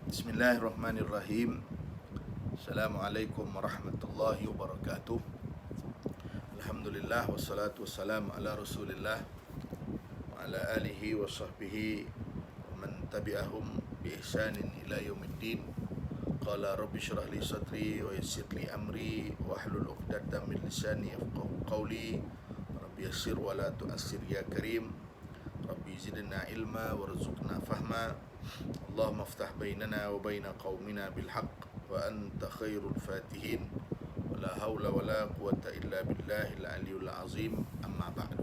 Bismillahirrahmanirrahim. Assalamualaikum warahmatullahi wabarakatuh. Alhamdulillah wassalatu wassalamu ala Rasulillah wa ala alihi wa sahbihi wa man tabi'ahum bi ihsanin ila yaumiddin. Qala rabbi shrah li sadri wa yassir li amri wa hlul 'uqdatam min lisani yafqahu qawli. Rabbi yassir wa la tu'assir ya karim. Rabbi zidna ilma warzuqna fahma. Allahumma aftah bainana wa baina qaumina bil haqq wa anta khairul fatihin. Wa la hawla wa la quwata illa billahil aliyul azim. Amma ba'du.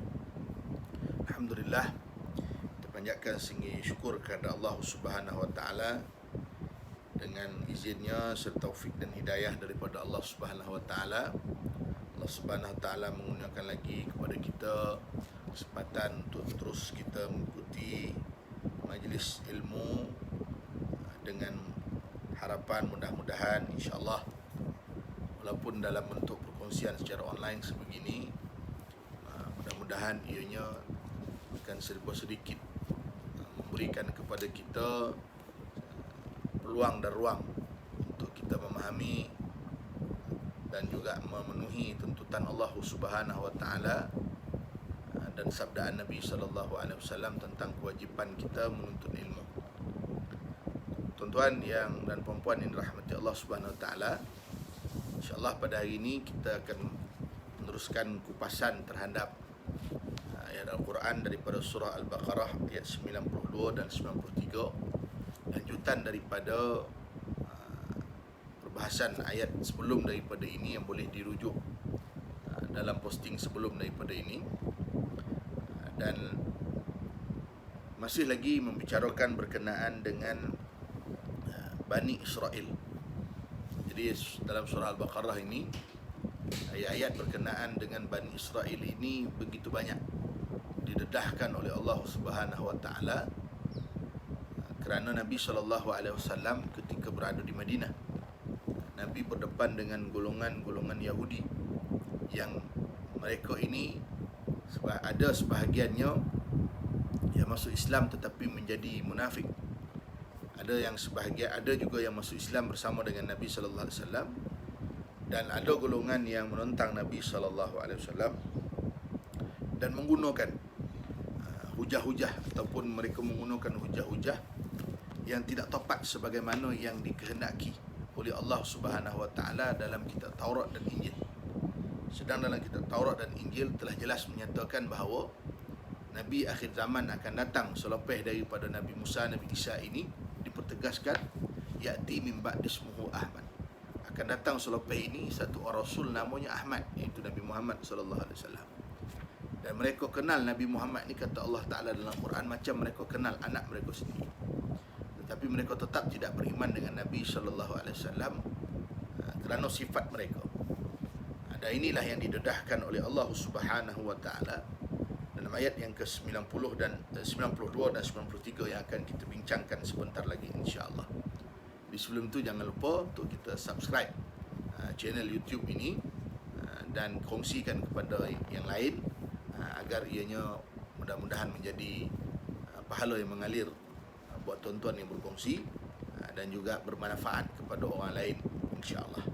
Alhamdulillah, kita panjatkan tinggi syukur kepada Allah Subhanahu wa taala dengan izinnya serta taufik dan hidayah daripada Allah Subhanahu wa taala. Allah Subhanahu wa taala menggunakan lagi kepada kita kesempatan untuk terus kita mengikuti majlis ilmu dengan harapan mudah-mudahan insya-Allah walaupun dalam bentuk perkongsian secara online sebegini, mudah-mudahan ianya akan sedikit memberikan kepada kita peluang dan ruang untuk kita memahami dan juga memenuhi tuntutan Allah Subhanahu wa taala dan sabdaan Nabi sallallahu alaihi wasallam tentang kewajipan kita menuntut ilmu. Tuan-tuan yang dan puan-puan yang dirahmati Allah Subhanahu wa taala, insya-Allah pada hari ini kita akan meneruskan kupasan terhadap ayat Al-Quran daripada surah Al-Baqarah ayat 92 dan 93, lanjutan daripada perbahasan ayat sebelum daripada ini yang boleh dirujuk dalam posting sebelum daripada ini, dan masih lagi membicarakan berkenaan dengan Bani Israel. Jadi dalam surah Al-Baqarah ini ayat-ayat berkenaan dengan Bani Israel ini begitu banyak didedahkan oleh Allah Subhanahu wa taala kerana Nabi SAW ketika berada di Madinah, Nabi berdepan dengan golongan-golongan Yahudi yang mereka ini ada sebahagiannya yang masuk Islam tetapi menjadi munafik. Ada juga yang masuk Islam bersama dengan Nabi sallallahu alaihi wasallam, dan ada golongan yang menentang Nabi sallallahu alaihi wasallam dan menggunakan hujah-hujah ataupun mereka menggunakan hujah-hujah yang tidak tepat sebagaimana yang dikehendaki oleh Allah Subhanahu wa taala dalam kitab Taurat dan Injil. Sedang dalam kitab Taurat dan Injil telah jelas menyatakan bahawa Nabi akhir zaman akan datang selepas daripada Nabi Musa, Nabi Isa ini dipertegaskan ya'ti min ba'di ismuhu Ahmad. Akan datang selepas ini satu orang rasul namanya Ahmad, iaitu Nabi Muhammad sallallahu alaihi wasallam. Dan mereka kenal Nabi Muhammad ni, kata Allah Taala dalam Quran, macam mereka kenal anak mereka sendiri. Tetapi mereka tetap tidak beriman dengan Nabi sallallahu alaihi wasallam kerana sifat mereka. Dan inilah yang didedahkan oleh Allah Subhanahu wa taala dalam ayat yang ke-90 dan 92 dan 93 yang akan kita bincangkan sebentar lagi insya-Allah. Di sebelum itu jangan lupa untuk kita subscribe channel YouTube ini dan kongsikan kepada yang lain agar ianya mudah-mudahan menjadi pahala yang mengalir buat tuan-tuan yang berkongsi dan juga bermanfaat kepada orang lain insya-Allah.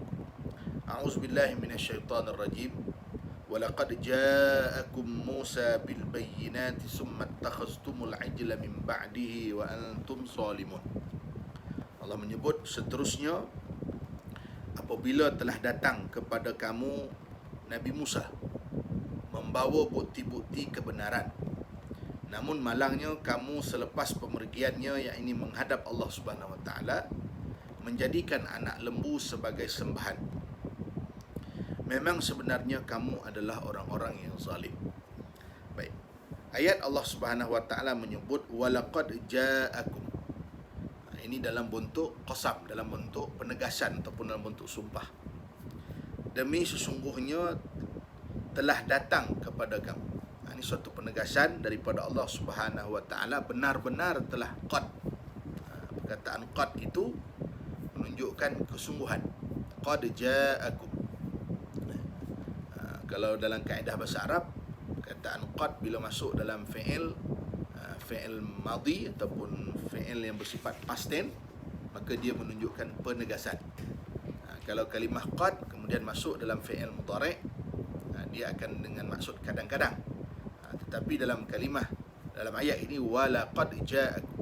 A'udzubillahi minasyaitonir rajim. Walaqad ja'akum Musa bil bayyinati summa attakhaztumul ajla min ba'dihi wa antum zalimun. Allah menyebut seterusnya, apabila telah datang kepada kamu Nabi Musa membawa bukti-bukti kebenaran, namun malangnya kamu selepas pemergiannya, yang ini menghadap Allah Subhanahu wa taala, menjadikan anak lembu sebagai sembahan. Memang sebenarnya kamu adalah orang-orang yang zalim. Baik. Ayat Allah Subhanahu wa taala menyebut walaqad ja'akum. Ini dalam bentuk qasam, dalam bentuk penegasan ataupun dalam bentuk sumpah. Demi sesungguhnya telah datang kepada kamu. Ini suatu penegasan daripada Allah Subhanahu wa taala, benar-benar telah qad. Perkataan qad itu menunjukkan kesungguhan. Qad ja'akum. Kalau dalam kaedah bahasa Arab, kataan qad bila masuk dalam fi'il madhi ataupun fi'il yang bersifat past tense, maka dia menunjukkan penegasan. Kalau kalimah qad kemudian masuk dalam fi'il mudhari', dia akan dengan maksud kadang-kadang. Tetapi dalam ayat ini walaqad ja'akum,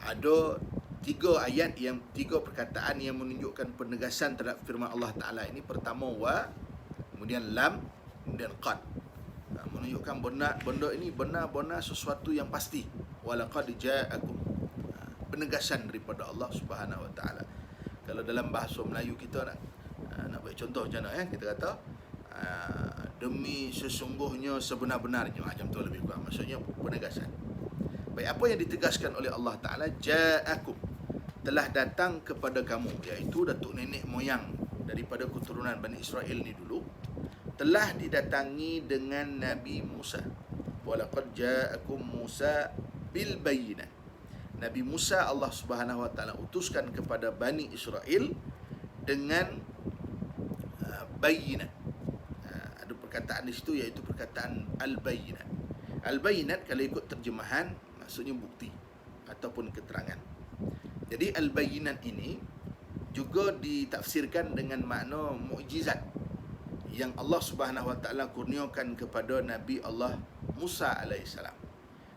ada tiga perkataan yang menunjukkan penegasan terhadap firman Allah Ta'ala ini. Pertama wa, kemudian lam, kemudian qad. Menunjukkan benda ini benar-benar sesuatu yang pasti. Walaqad ja'akum, penegasan daripada Allah Subhanahu Wa Ta'ala. Kalau dalam bahasa Melayu kita nak buat contoh macam mana, kita kata demi sesungguhnya sebenar-benarnya, macam tu lebih kurang, maksudnya penegasan. Baik, apa yang ditegaskan oleh Allah Ta'ala, ja'akum, telah datang kepada kamu, iaitu datuk nenek moyang daripada keturunan Bani Israel ni dulu, telah didatangi dengan Nabi Musa. Walaqad ja'akum Musa bil bayyinat. Nabi Musa Allah Subhanahu Wa Ta'ala utuskan kepada Bani Israel dengan bayyinat. Ada perkataan di situ, iaitu perkataan al-bayyinat. Al-bayyinat kalau ikut terjemahan maksudnya bukti ataupun keterangan. Jadi al-bayyinat ini juga ditafsirkan dengan makna mukjizat yang Allah Subhanahu Wa Ta'ala kurniakan kepada Nabi Allah Musa alaihissalam.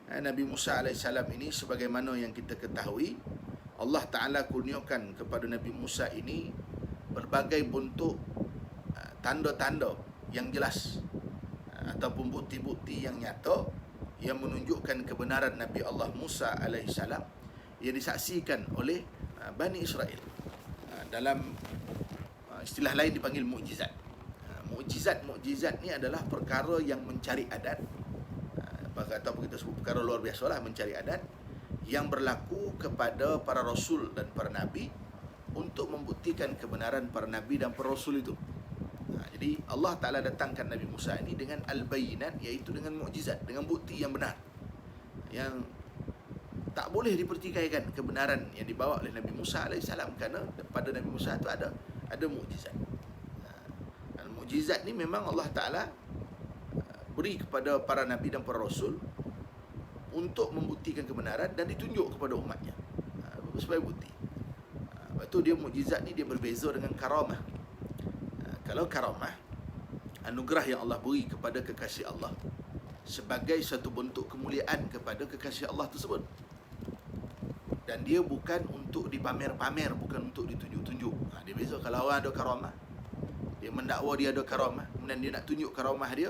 Nabi Musa alaihissalam ini, sebagaimana yang kita ketahui, Allah Ta'ala kurniakan kepada Nabi Musa ini berbagai bentuk tanda-tanda yang jelas ataupun bukti-bukti yang nyata yang menunjukkan kebenaran Nabi Allah Musa alaihissalam yang disaksikan oleh Bani Israel. Dalam istilah lain dipanggil mukjizat. Mukjizat ni adalah perkara yang mencari adat, ataupun kita sebut perkara luar biasa lah, mencari adat yang berlaku kepada para rasul dan para nabi untuk membuktikan kebenaran para nabi dan para rasul itu. Jadi Allah Ta'ala datangkan Nabi Musa ini dengan al-bayyinat, iaitu dengan mukjizat, dengan bukti yang benar, yang tak boleh dipertikaikan kebenaran yang dibawa oleh Nabi Musa alaihissalam, kerana pada Nabi Musa itu ada mukjizat. Mukjizat ni memang Allah Ta'ala beri kepada para nabi dan para rasul untuk membuktikan kebenaran dan ditunjuk kepada umatnya sebagai bukti. Lepas tu dia mukjizat ni dia berbeza dengan karamah. Kalau karamah, anugerah yang Allah beri kepada kekasih Allah sebagai satu bentuk kemuliaan kepada kekasih Allah tersebut, dan dia bukan untuk dipamer-pamer, bukan untuk ditunjuk-tunjuk. Dia beza. Kalau orang ada karamah, dia mendakwa dia ada karamah, kemudian dia nak tunjuk karamah dia,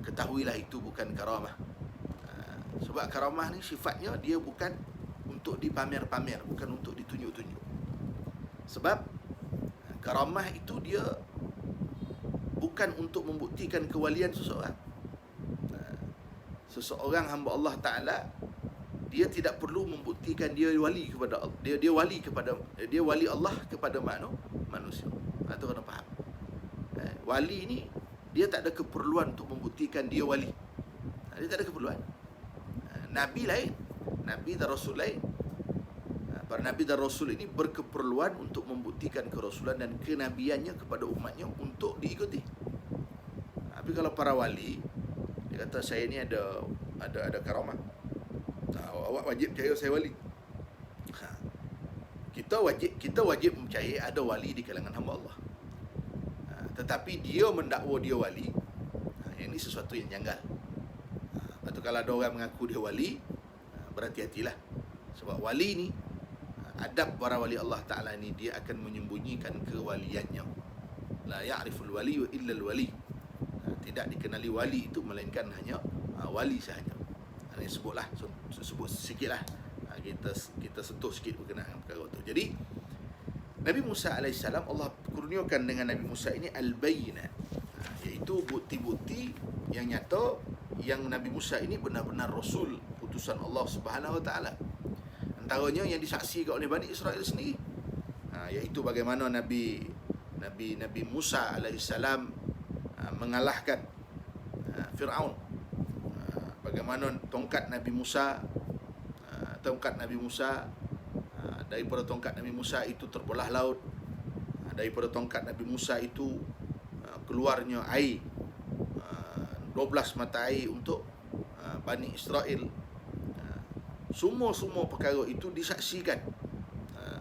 ketahuilah itu bukan karamah. Sebab karamah ni sifatnya dia bukan untuk dipamer-pamer, bukan untuk ditunjuk-tunjuk. Sebab karamah itu dia bukan untuk membuktikan kewalian seseorang. Seseorang hamba Allah Ta'ala, dia tidak perlu membuktikan dia wali kepada Allah. Dia wali Allah kepada manusia. Atau kena faham. Wali ni dia tak ada keperluan untuk membuktikan dia wali. Dia tak ada keperluan. Nabi lain, Nabi dan Rasul lain. Para Nabi dan Rasul ini berkeperluan untuk membuktikan kerasulan dan kenabiannya kepada umatnya untuk diikuti. Tapi kalau para wali, dia kata saya ni ada karamah, awak wajib percaya saya wali. Kita wajib percaya ada wali di kalangan hamba Allah. Tetapi dia mendakwa dia wali, yang ini sesuatu yang janggal. Lepas tu kalau ada orang mengaku dia wali, berhati-hatilah. Sebab wali ni, adab para wali Allah Ta'ala ni, dia akan menyembunyikan kewaliannya. La ya'riful wali illa al-wali. Tidak dikenali wali itu melainkan hanya wali sahaja. Ini sebut sikitlah. Kita sentuh sikit berkenaan dengan perkara itu. Jadi Nabi Musa alaihissalam, Allah kurniakan dengan Nabi Musa ini al-bayyinat, iaitu bukti-bukti yang nyata yang Nabi Musa ini benar-benar rasul utusan Allah Subhanahu Wa Ta'ala. Antaranya yang disaksikan oleh Bani Israel sendiri, iaitu bagaimana Nabi Musa alaihissalam mengalahkan Fir'aun. Bagaimana tongkat Nabi Musa daripada tongkat Nabi Musa itu terbelah laut. Daripada tongkat Nabi Musa itu keluarnya air, 12 mata air untuk Bani Israel. Semua perkara itu disaksikan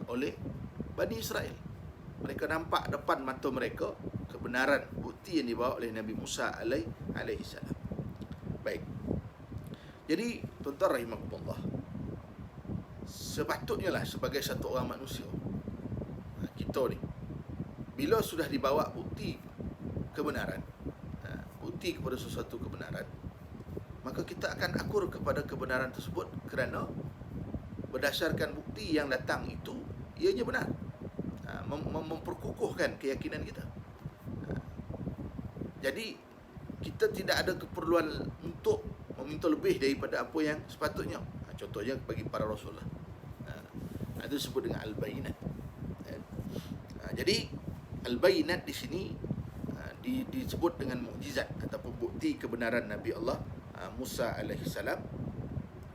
oleh Bani Israel. Mereka nampak depan mata mereka kebenaran, bukti yang dibawa oleh Nabi Musa alaihi salam. Baik. Jadi, tuan-tuan rahimakumullah, sepatutnya lah sebagai satu orang manusia, kita ni, bila sudah dibawa bukti kebenaran, bukti kepada sesuatu kebenaran, maka kita akan akur kepada kebenaran tersebut kerana berdasarkan bukti yang datang itu, ianya benar. Memperkukuhkan keyakinan kita. Jadi, kita tidak ada keperluan untuk meminta lebih daripada apa yang sepatutnya. Contohnya bagi para rasul lah. Itu disebut dengan al-bayinat. Jadi, al-bayinat di sini disebut dengan mukjizat ataupun bukti kebenaran Nabi Allah Musa alaihi salam,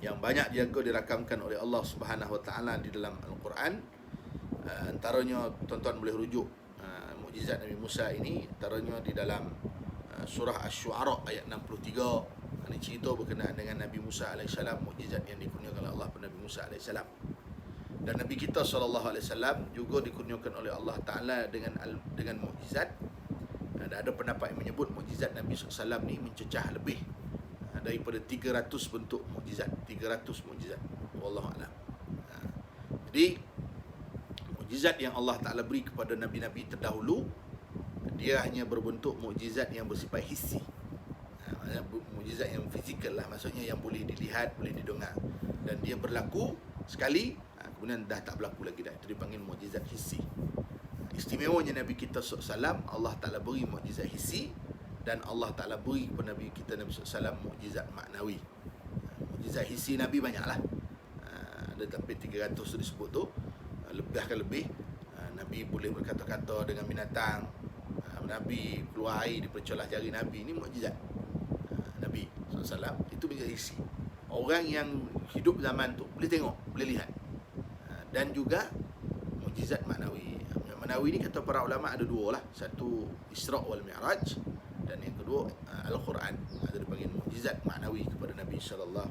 yang banyak juga dirakamkan oleh Allah Subhanahu wa taala di dalam Al-Quran. Antaranya tuan-tuan boleh rujuk mukjizat Nabi Musa ini, antaranya di dalam surah Asy-Syu'ara ayat 63. Ini cerita berkenaan dengan Nabi Musa AS, mukjizat yang dikurniakan oleh Allah kepada Nabi Musa AS. Dan Nabi kita SAW juga dikurniakan oleh Allah Ta'ala dengan mukjizat. Ada pendapat yang menyebut mukjizat Nabi SAW ni mencecah lebih daripada 300 bentuk mukjizat. 300 mukjizat. Wallahualam. Jadi, mukjizat yang Allah Ta'ala beri kepada Nabi-Nabi terdahulu, dia hanya berbentuk mukjizat yang bersifat hissi. Mukjizat yang fizikal lah, maksudnya yang boleh dilihat, boleh didengar, dan dia berlaku sekali, kemudian dah tak berlaku lagi dah. Itu dipanggil mukjizat hissi. Istimewanya Nabi kita SAW, Allah Ta'ala beri mukjizat hissi, dan Allah Ta'ala beri kepada Nabi kita Nabi SAW mukjizat maknawi. Mukjizat hissi Nabi banyaklah, ada sampai 300 tu disebut tu, lebih. Nabi boleh berkata-kata dengan binatang, Nabi keluar air daripada celah jari Nabi. Ini mukjizat Nabi SAW. Itu menjadi isi. Orang yang hidup zaman tu boleh tengok, boleh lihat. Dan juga mukjizat maknawi. Maknawi ni kata para ulama ada dua lah. Satu Isra' wal Mi'raj, dan yang kedua Al-Quran. Ada dipanggil mukjizat maknawi kepada Nabi SAW.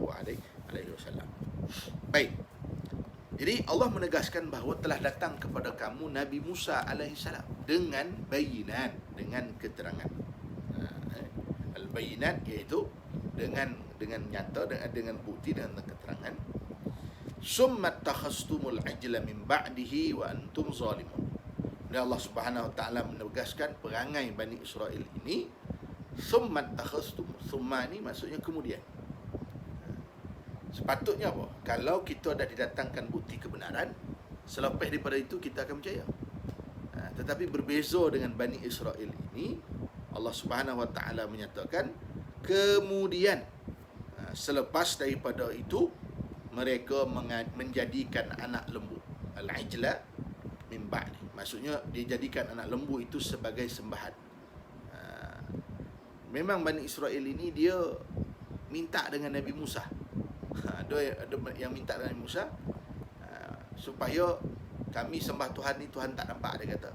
Baik. Jadi Allah menegaskan bahawa telah datang kepada kamu Nabi Musa AS dengan bayinat, dengan keterangan. Al-bayinat iaitu dengan nyata, dengan bukti, dengan keterangan. Summat takhastumul ajla min ba'dihi wa antum zalimun. Dan Allah Subhanahu wa taala menegaskan perangai Bani Israel ini, summat takhastum. Summa ni maksudnya kemudian. Sepatutnya apa? Kalau kita dah didatangkan bukti kebenaran, selepas daripada itu kita akan percaya. Tetapi berbeza dengan Bani Israel ini, Allah Subhanahu wa taala menyatakan kemudian, selepas daripada itu mereka menjadikan anak lembu, al-ijla min ba'di. Maksudnya dia jadikan anak lembu itu sebagai sembahan. Memang Bani Israel ini dia minta dengan Nabi Musa. Ada yang minta dengan Nabi Musa, supaya kami sembah Tuhan ni, Tuhan tak nampak, dia kata.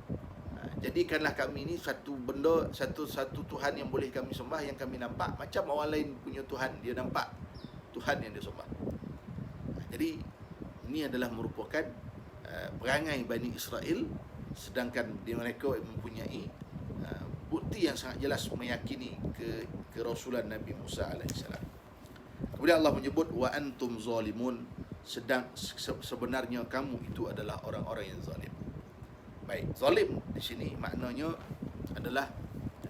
Jadikanlah kami ni satu benda, satu Tuhan yang boleh kami sembah, yang kami nampak. Macam orang lain punya Tuhan, dia nampak Tuhan yang dia sembah. Jadi ini adalah merupakan perangai Bani Israel, sedangkan mereka mempunyai bukti yang sangat jelas meyakini kerasulan Nabi Musa AS. Kemudian Allah menyebut wa antum zalimun, sebenarnya kamu itu adalah orang-orang yang zalim. Baik, zalim di sini maknanya adalah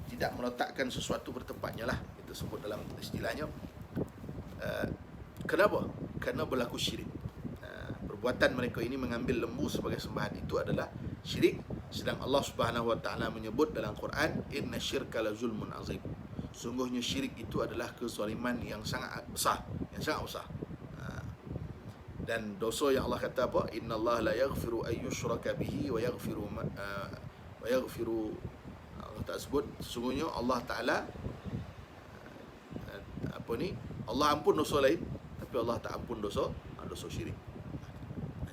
tidak meletakkan sesuatu bertempatnya lah, kita sebut dalam istilahnya. Kenapa? Kerana berlaku syirik. Perbuatan mereka ini mengambil lembu sebagai sembahan itu adalah syirik. Sedang Allah Subhanahu wa taala menyebut dalam Quran, inna syirka la zulmun azim. Sungguhnya syirik itu adalah kezaliman yang sangat besar, dan dosa yang Allah kata apa? Innallaha la yaghfiru ay yushraka bihi wa yaghfiru Allah tak sebut, sesungguhnya Allah Taala Allah ampun dosa lain, tapi Allah tak ampun dosa syirik.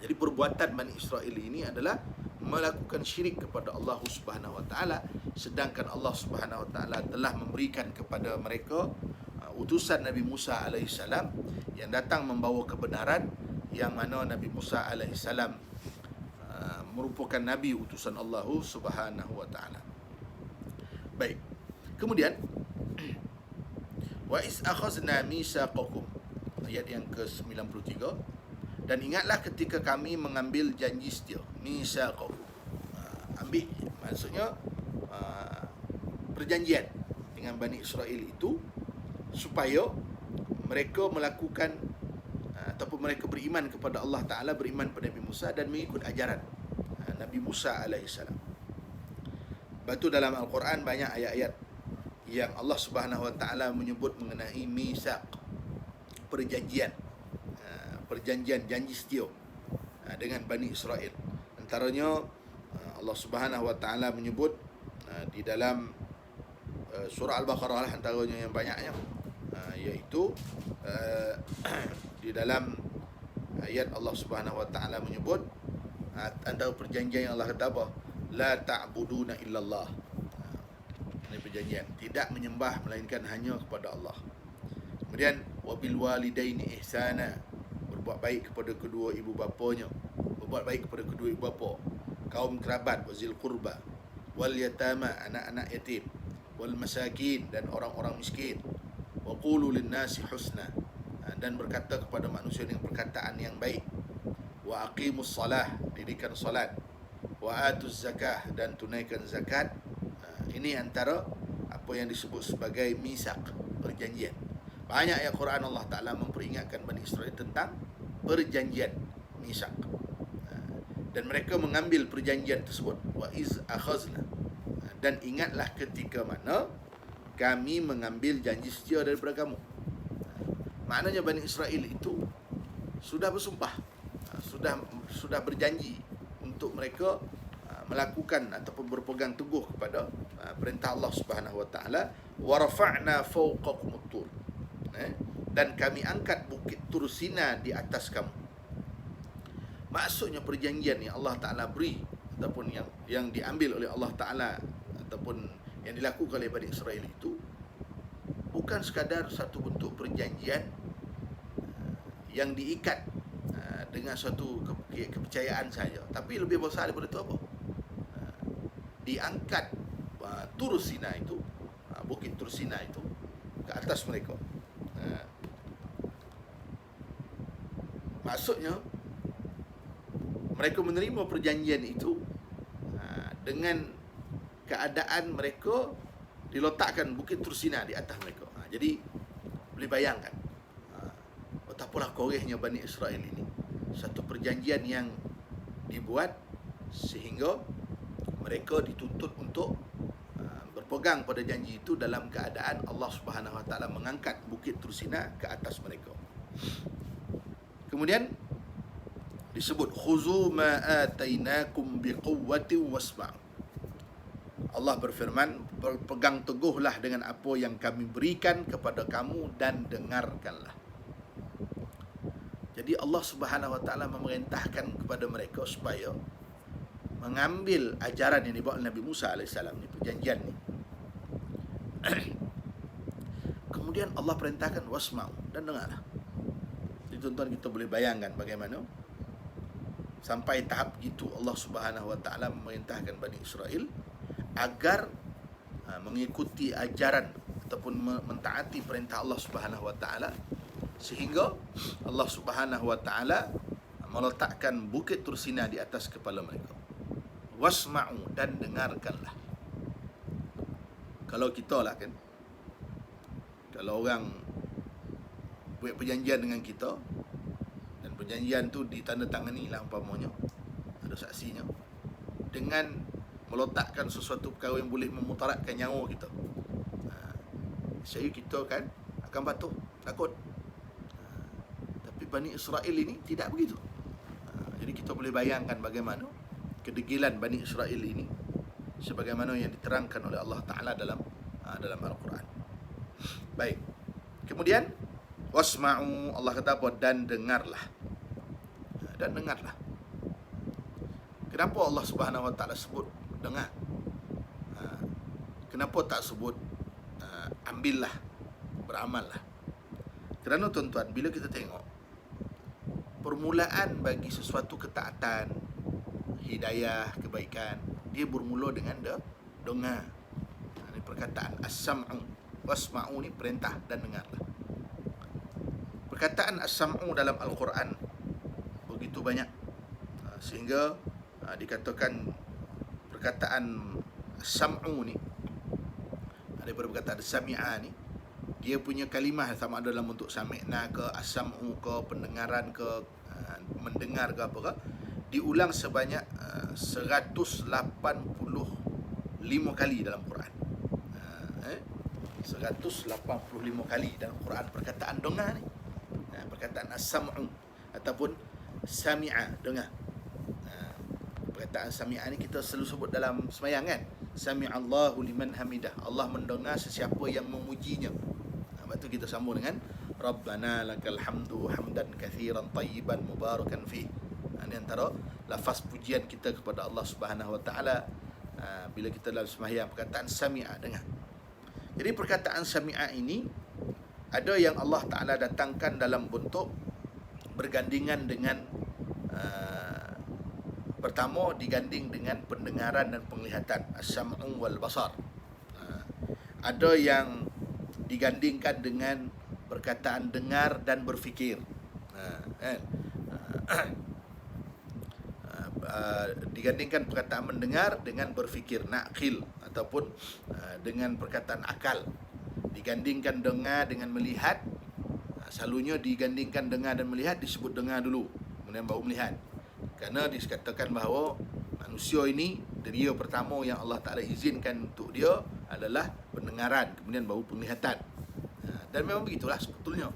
Jadi perbuatan Bani Israel ini adalah melakukan syirik kepada Allah Subhanahu wa taala, sedangkan Allah Subhanahu wa taala telah memberikan kepada mereka utusan Nabi Musa alaihissalam yang datang membawa kebenaran, yang mana Nabi Musa alaihissalam merupakan nabi utusan Allah Subhanahu wa taala. Baik. Kemudian wa is akhazna mitsaqakum, ayat yang ke-93, dan ingatlah ketika kami mengambil janji setia. Mitsaqakum, ambil maksudnya perjanjian dengan Bani Israel itu supaya mereka melakukan ataupun mereka beriman kepada Allah Ta'ala, beriman pada Nabi Musa dan mengikut ajaran Nabi Musa alaihissalam. Lepas tu dalam Al-Quran banyak ayat-ayat yang Allah Subhanahu Wa Ta'ala menyebut mengenai mitsaq, perjanjian, perjanjian janji setia dengan Bani Israel. Antaranya Allah Subhanahu Wa Ta'ala menyebut di dalam surah Al-Baqarah lah antaranya yang banyaknya, iaitu di dalam ayat Allah Subhanahu Wa Ta'ala menyebut antara perjanjian yang Allah kata apa? La ta'buduna illallah. Ini perjanjian, tidak menyembah melainkan hanya kepada Allah. Kemudian wabil walidaini ihsana, berbuat baik kepada kedua ibu bapanya, berbuat baik kepada kedua ibu bapa, kaum kerabat, wazil qurba, wal yatama, anak-anak yatim, wal masakin, dan orang-orang miskin, wa qulu lin-nasi husna, dan berkata kepada manusia dengan perkataan yang baik, wa aqimus salah, dirikan salat, wa atuz zakah, dan tunaikan zakat. Ini antara apa yang disebut sebagai mitsaq, perjanjian. Banyak ayat Quran Allah Ta'ala memperingatkan Bani Israel tentang perjanjian mitsaq, dan mereka mengambil perjanjian tersebut. Wa iz akhazna, dan ingatlah ketika mana kami mengambil janji setia daripada kamu. Maknanya Bani Israel itu sudah bersumpah, sudah berjanji untuk mereka melakukan ataupun berpegang teguh kepada perintah Allah Subhanahu Wa Ta'ala. Wa rafa'na fawqakum at-tur, dan kami angkat bukit Tur Sina di atas kamu. Maksudnya perjanjian yang Allah Ta'ala beri ataupun yang diambil oleh Allah Ta'ala ataupun yang dilakukan oleh Bani Israel itu bukan sekadar satu bentuk perjanjian yang diikat dengan suatu kepercayaan saja, tapi lebih besar daripada itu apa? Diangkat Tur Sina itu, bukit Tur Sina itu ke atas mereka. Maksudnya mereka menerima perjanjian itu dengan keadaan mereka diletakkan bukit Tur Sina di atas mereka. Jadi boleh bayangkan betapalah korehnya Bani Israel ini. Satu perjanjian yang dibuat sehingga mereka dituntut untuk berpegang pada janji itu dalam keadaan Allah Subhanahu Wa Ta'ala mengangkat bukit Tur Sina ke atas mereka. Kemudian disebut khuzu ma atainakum biquwwatin wasma'u. Allah berfirman, berpegang teguhlah dengan apa yang kami berikan kepada kamu dan dengarkanlah. Jadi Allah Subhanahu Wa Ta'ala memerintahkan kepada mereka supaya mengambil ajaran yang dibawa oleh Nabi Musa AS ni, perjanjian ni. Kemudian Allah perintahkan wasma'u, dan dengarlah. Jadi tuan-tuan, kita boleh bayangkan bagaimana sampai tahap itu Allah Subhanahu Wa Ta'ala memerintahkan Bani Israel agar mengikuti ajaran ataupun mentaati perintah Allah Subhanahu Wa Ta'ala, sehingga Allah Subhanahu Wa Ta'ala meletakkan bukit Tur Sina di atas kepala mereka. Wasma'u, dan dengarkanlah. Kalau kita lah kan, kalau orang buat perjanjian dengan kita dan perjanjian tu ditandatangani lah umpamanya, ada saksinya, dengan meletakkan sesuatu perkara yang boleh memutaratkan nyawa kita, saya kita kan akan patuh, takut. Tapi Bani Israel ini tidak begitu. Jadi kita boleh bayangkan bagaimana kedegilan Bani Israel ini, sebagaimana yang diterangkan oleh Allah Ta'ala dalam Al-Quran. Baik. Kemudian wasma'u, Allah kata apa? Dan dengarlah. Dan dengarlah. Kenapa Allah Subhanahu Wa Ta'ala sebut dengar? Kenapa tak sebut ambillah, beramallah? Kerana tuan-tuan, bila kita tengok permulaan bagi sesuatu ketaatan hidayah, kebaikan, dia bermula dengan dengar. Ini perkataan as-sam'u. Wasma'u ni perintah dan dengarlah. Perkataan as-sam'u dalam Al-Quran begitu banyak, sehingga dikatakan perkataan as-sam'u ni, daripada perkataan sami'a ni, dia punya kalimah sama ada dalam bentuk sami'na ke, as-sam'u ke, pendengaran ke, mendengar ke apa ke, diulang sebanyak 185 kali dalam Quran. 185 kali dalam Quran perkataan dengar ni. Perkataan as-sam'u ataupun sami'a, dengar. Perkataan sami'a ni kita selalu sebut dalam sembahyang kan. Sami'allahu liman hamidah. Allah mendengar sesiapa yang memujinya. Lepas tu kita sambung dengan Rabbana lakal hamdu hamdan kathiran tayyiban mubarakan fih. Ini antara lafaz pujian kita kepada Allah Subhanahu Wa Taala bila kita dalam sembahyang, perkataan sami'a, dengar. Jadi perkataan sami'a ini ada yang Allah Ta'ala datangkan dalam bentuk bergandingan dengan pertama diganding dengan pendengaran dan penglihatan, as-sam'u wal basar. Ada yang digandingkan dengan perkataan dengar dan berfikir. Digandingkan perkataan mendengar dengan berfikir, naqil, ataupun dengan perkataan akal. Digandingkan dengar dengan melihat. Selalunya digandingkan dengar dan melihat, disebut dengar dulu, kemudian baru melihat. Kerana dikatakan bahawa manusia ini, dia pertama yang Allah Ta'ala izinkan untuk dia adalah pendengaran, kemudian baru penglihatan. Dan memang begitulah sebetulnya.